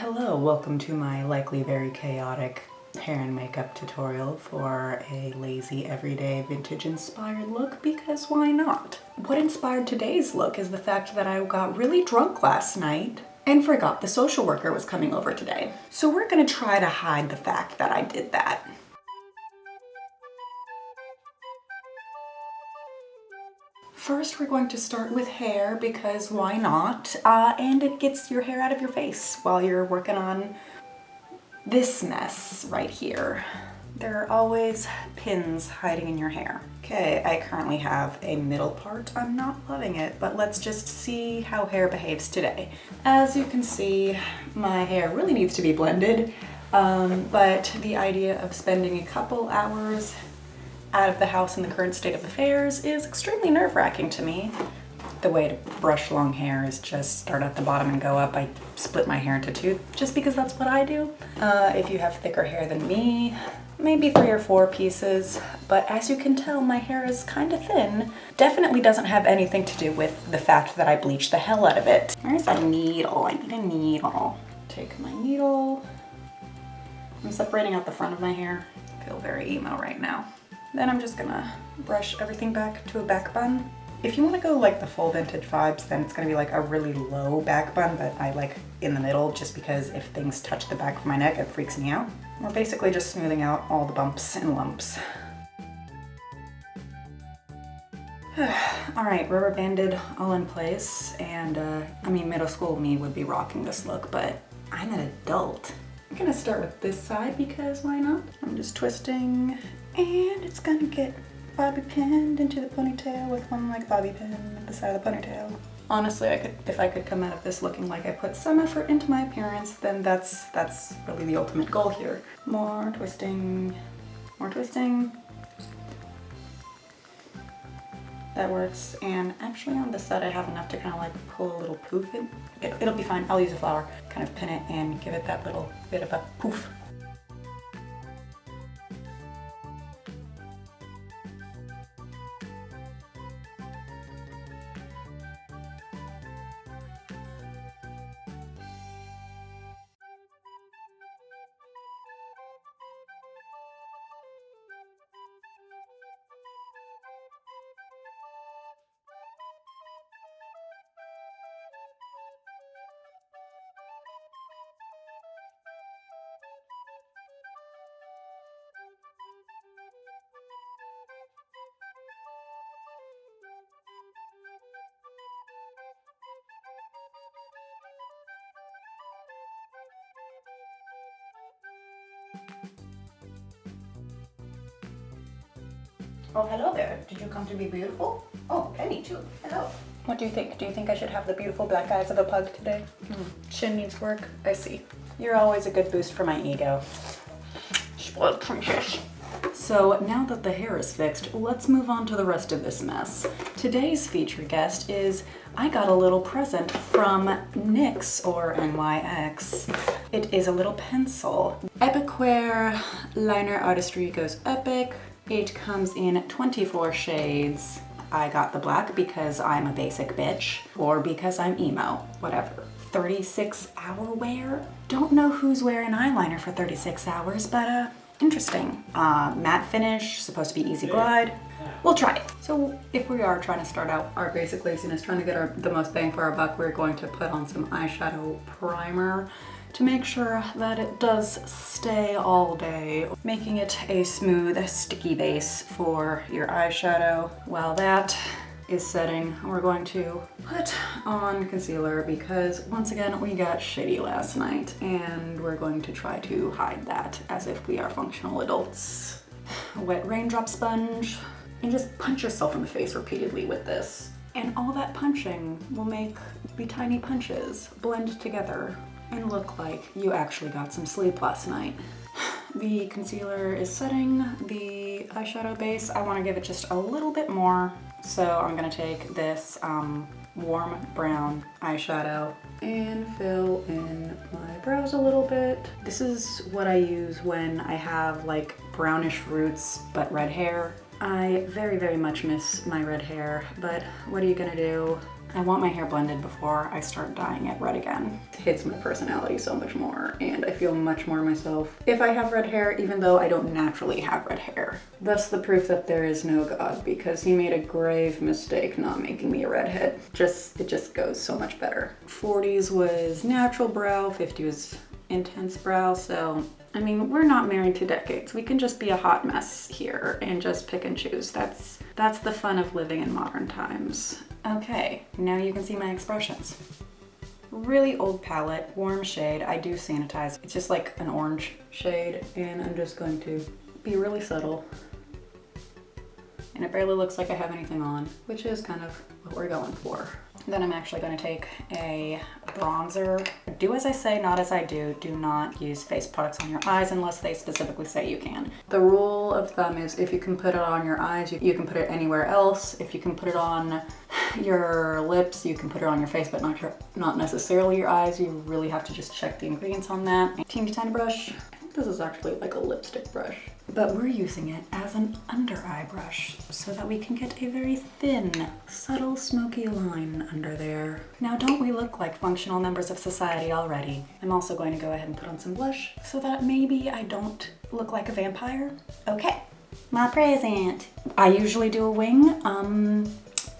Hello, welcome to my likely very chaotic hair and makeup tutorial for a lazy everyday vintage inspired look, because why not? What inspired today's look is the fact that I got really drunk last night and forgot the social worker was coming over today. So we're gonna try to hide the fact that I did that. First, we're going to start with hair because why not? And it gets your hair out of your face while you're working on this mess right here. There are always pins hiding in your hair. Okay, I currently have a middle part. I'm not loving it, but let's just see how hair behaves today. As you can see, my hair really needs to be blended, but the idea of spending a couple hours out of the house in the current state of affairs is extremely nerve-wracking to me. The way to brush long hair is just start at the bottom and go up. I split my hair into two just because that's what I do. If you have thicker hair than me, maybe 3 or 4 pieces, but as you can tell, my hair is kind of thin. Definitely doesn't have anything to do with the fact that I bleached the hell out of it. Where's a needle? I need a needle. Take my needle. I'm separating out the front of my hair. I feel very emo right now. Then I'm just gonna brush everything back to a back bun. If you want to go like the full vintage vibes, then it's gonna be like a really low back bun, but I like in the middle just because if things touch the back of my neck, it freaks me out. We're basically just smoothing out all the bumps and lumps. All right, rubber banded all in place, and I mean, middle school me would be rocking this look, but I'm an adult. I'm gonna start with this side because why not? I'm just twisting, and it's gonna get bobby pinned into the ponytail with one like bobby pin at the side of the ponytail. Honestly, if I could come out of this looking like I put some effort into my appearance, then that's really the ultimate goal here. More twisting, more twisting. That works, and actually on this side I have enough to kind of like pull a little poof in. It'll be fine. I'll use a flower, kind of pin it and give it that little bit of a poof. Oh, hello there. Did you come to be beautiful? Oh, Penny too. Hello. What do you think? Do you think I should have the beautiful black eyes of a pug today? Chin needs work. I see. You're always a good boost for my ego. Spoiled princess. So now that the hair is fixed, let's move on to the rest of this mess. Today's featured guest is, I got a little present from NYX or NYX. It is a little pencil. Epicware liner artistry goes epic. It comes in 24 shades. I got the black because I'm a basic bitch, or because I'm emo, whatever. 36-hour wear? Don't know who's wearing eyeliner for 36 hours, but interesting. Matte finish, supposed to be easy glide. We'll try it. So if we are trying to start out our basic laziness, trying to get the most bang for our buck, we're going to put on some eyeshadow primer to make sure that it does stay all day, making it a smooth, sticky base for your eyeshadow. While that is setting, we're going to put on concealer because once again, we got shitty last night and we're going to try to hide that as if we are functional adults. A wet raindrop sponge, and just punch yourself in the face repeatedly with this. And all that punching will make the tiny punches blend together and look like you actually got some sleep last night. The concealer is setting. The eyeshadow base, I want to give it just a little bit more. So I'm gonna take this warm brown eyeshadow and fill in my brows a little bit. This is what I use when I have like brownish roots but red hair. I very, very much miss my red hair, but what are you gonna do? I want my hair blended before I start dyeing it red again. It hits my personality so much more, and I feel much more myself if I have red hair, even though I don't naturally have red hair. That's the proof that there is no God, because he made a grave mistake not making me a redhead. It just goes so much better. 40s was natural brow, 50 was intense brow, so I mean, we're not married to decades. We can just be a hot mess here and just pick and choose. That's the fun of living in modern times. Okay, now you can see my expressions. Really old palette, warm shade. I do sanitize. It's just like an orange shade, and I'm just going to be really subtle. And it barely looks like I have anything on, which is kind of what we're going for. Then I'm actually going to take a bronzer. Do as I say, not as I do. Do not use face products on your eyes unless they specifically say you can. The rule of thumb is if you can put it on your eyes, you can put it anywhere else. If you can put it on your lips, you can put it on your face, but not necessarily your eyes. You really have to just check the ingredients on that. Teeny tiny brush. I think this is actually like a lipstick brush, but we're using it as an under eye brush so that we can get a very thin, subtle, smoky line under there. Now, don't we look like functional members of society already? I'm also going to go ahead and put on some blush so that maybe I don't look like a vampire. Okay, my present. I usually do a wing.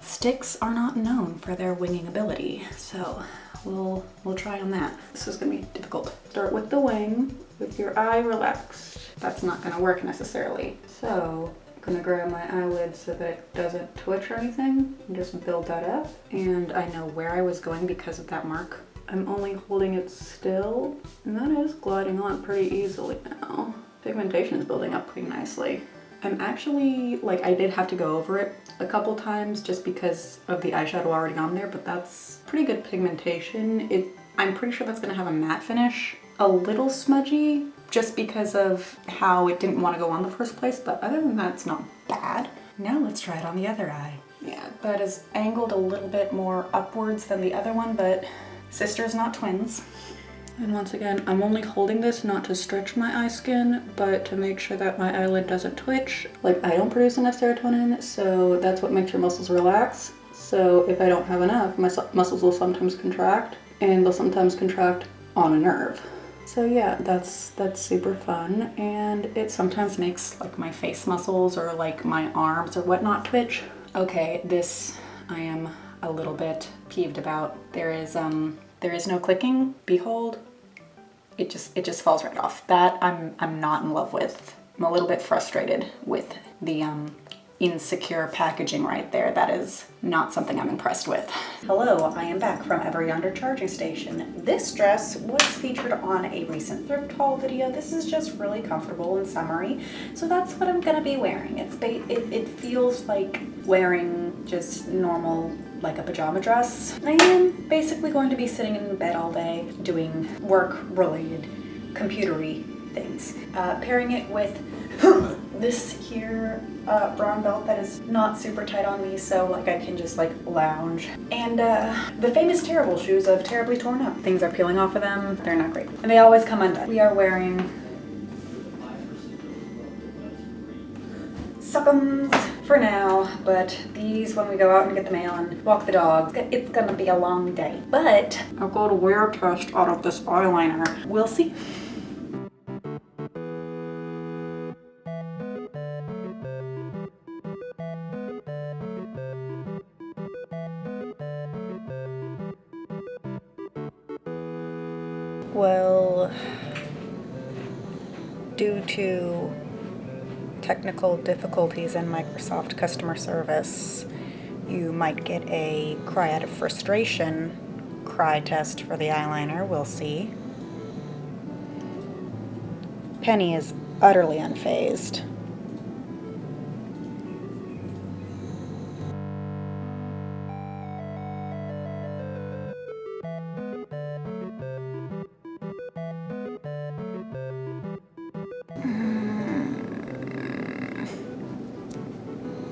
Sticks are not known for their winging ability, so we'll try on that. This is gonna be difficult. Start with the wing with your eye relaxed. That's not gonna work necessarily. So I'm gonna grab my eyelid so that it doesn't twitch or anything and just build that up. And I know where I was going because of that mark. I'm only holding it still, and that is gliding on pretty easily now. Pigmentation is building up pretty nicely. I'm actually, like, I did have to go over it a couple times just because of the eyeshadow already on there, but that's pretty good pigmentation. I'm pretty sure that's gonna have a matte finish. A little smudgy just because of how it didn't want to go on the first place, but other than that, it's not bad. Now let's try it on the other eye. Yeah, that is angled a little bit more upwards than the other one, but sisters, not twins. And once again, I'm only holding this not to stretch my eye skin, but to make sure that my eyelid doesn't twitch. Like, I don't produce enough serotonin, so that's what makes your muscles relax. So if I don't have enough, my muscles will sometimes contract, and they'll sometimes contract on a nerve. So yeah, that's super fun, and it sometimes makes like my face muscles or like my arms or whatnot twitch. Okay, this I am a little bit peeved about. There is no clicking. Behold, it just falls right off. That I'm not in love with. I'm a little bit frustrated with the insecure packaging right there. That is not something I'm impressed with. Hello, I am back from Ever Yonder charging station. This dress was featured on a recent thrift haul video. This is just really comfortable and summery, so that's what I'm gonna be wearing. It feels like wearing just normal, like a pajama dress. I am basically going to be sitting in bed all day doing work-related, computery things. Pairing it with this here brown belt that is not super tight on me, so like I can just like lounge. And the famous terrible shoes of Terribly Torn Up. Things are peeling off of them. They're not great. And they always come undone. We are wearing Suck'ems for now, but these when we go out and get the mail and walk the dogs, it's gonna be a long day. But I'll go to wear test out of this eyeliner. We'll see. Well, due to technical difficulties in Microsoft customer service, you might get a cry out of frustration cry test for the eyeliner. We'll see. Penny is utterly unfazed.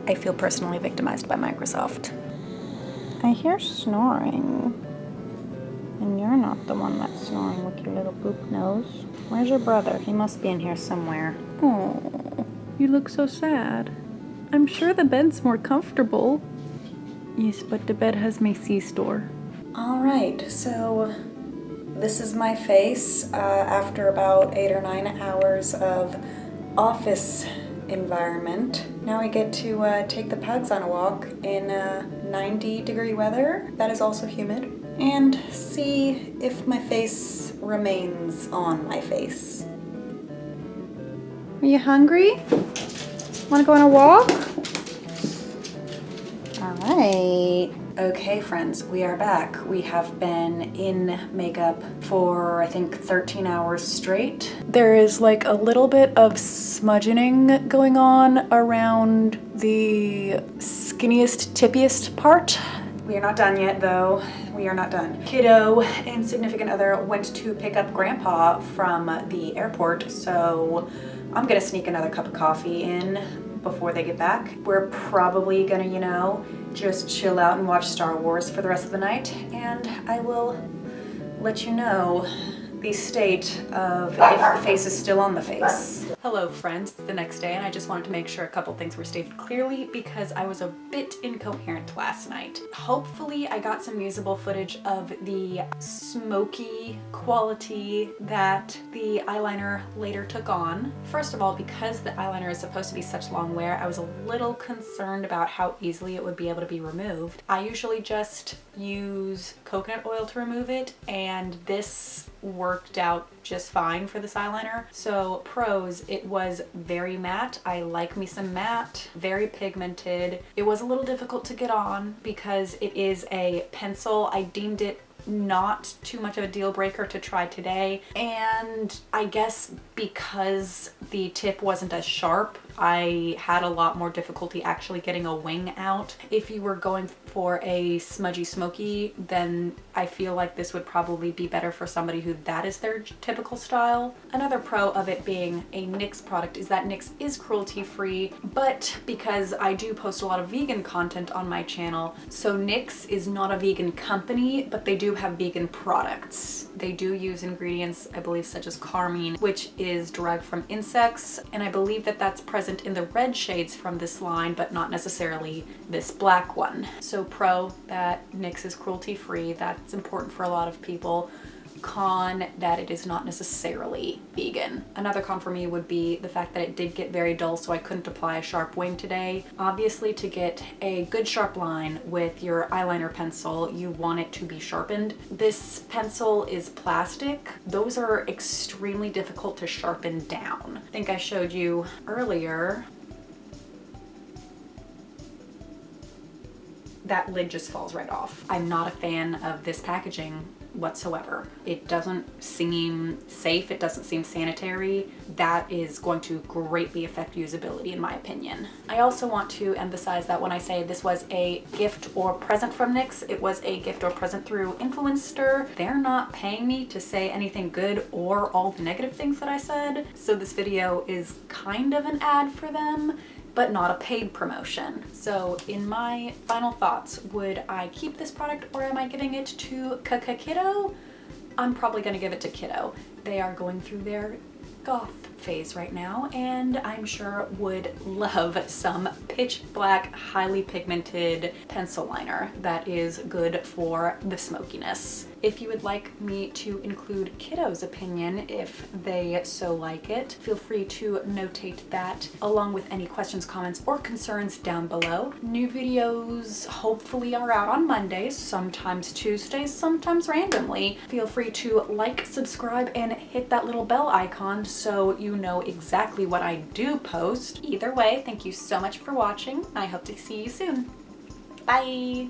I feel personally victimized by Microsoft. I hear snoring. And you're not the one that's snoring with your little boop nose. Where's your brother? He must be in here somewhere. Oh, you look so sad. I'm sure the bed's more comfortable. Yes, but the bed has my C-store. Alright, so this is my face after about 8 or 9 hours of office environment. Now I get to take the pugs on a walk in 90-degree weather that is also humid and see if my face remains on my face. Are you hungry? Want to go on a walk? All right. Okay, friends, we are back. We have been in makeup for, I think, 13 hours straight. There is like a little bit of smudging going on around the skinniest, tippiest part. We are not done yet, though. We are not done. Kiddo and significant other went to pick up Grandpa from the airport, so I'm gonna sneak another cup of coffee in before they get back. We're probably gonna, you know, just chill out and watch Star Wars for the rest of the night, and I will let you know the state of if the face is still on the face. Hello friends, it's the next day and I just wanted to make sure a couple things were stated clearly because I was a bit incoherent last night. Hopefully I got some usable footage of the smoky quality that the eyeliner later took on. First of all, because the eyeliner is supposed to be such long wear, I was a little concerned about how easily it would be able to be removed. I usually just use coconut oil to remove it, and this worked out just fine for this eyeliner. So pros, it was very matte. I like me some matte, very pigmented. It was a little difficult to get on because it is a pencil. I deemed it not too much of a deal breaker to try today, and I guess because the tip wasn't as sharp, I had a lot more difficulty actually getting a wing out. If you were going for a smudgy smoky, then I feel like this would probably be better for somebody who that is their typical style. Another pro of it being a NYX product is that NYX is cruelty free, but because I do post a lot of vegan content on my channel, so NYX is not a vegan company, but they do have vegan products. They do use ingredients, I believe, such as carmine, which is derived from insects, and I believe that that's present in the red shades from this line, but not necessarily this black one. So pro, that NYX is cruelty free. That's important for a lot of people. Con, that it is not necessarily vegan. Another con for me would be the fact that it did get very dull, so I couldn't apply a sharp wing today. Obviously, to get a good sharp line with your eyeliner pencil, you want it to be sharpened. This pencil is plastic. Those are extremely difficult to sharpen down. I think I showed you earlier. That lid just falls right off. I'm not a fan of this packaging whatsoever. It doesn't seem safe, it doesn't seem sanitary. That is going to greatly affect usability in my opinion. I also want to emphasize that when I say this was a gift or present from NYX, it was a gift or present through Influencer. They're not paying me to say anything good or all the negative things that I said, so this video is kind of an ad for them, but not a paid promotion. So in my final thoughts, would I keep this product or am I giving it to Kiddo? I'm probably gonna give it to Kiddo. They are going through their goth phase right now, and I'm sure would love some pitch black, highly pigmented pencil liner that is good for the smokiness. If you would like me to include Kiddo's opinion, if they so like it, feel free to notate that along with any questions, comments, or concerns down below. New videos hopefully are out on Mondays, sometimes Tuesdays, sometimes randomly. Feel free to like, subscribe, and hit that little bell icon so you know exactly what I do post. Either way, thank you so much for watching. I hope to see you soon. Bye!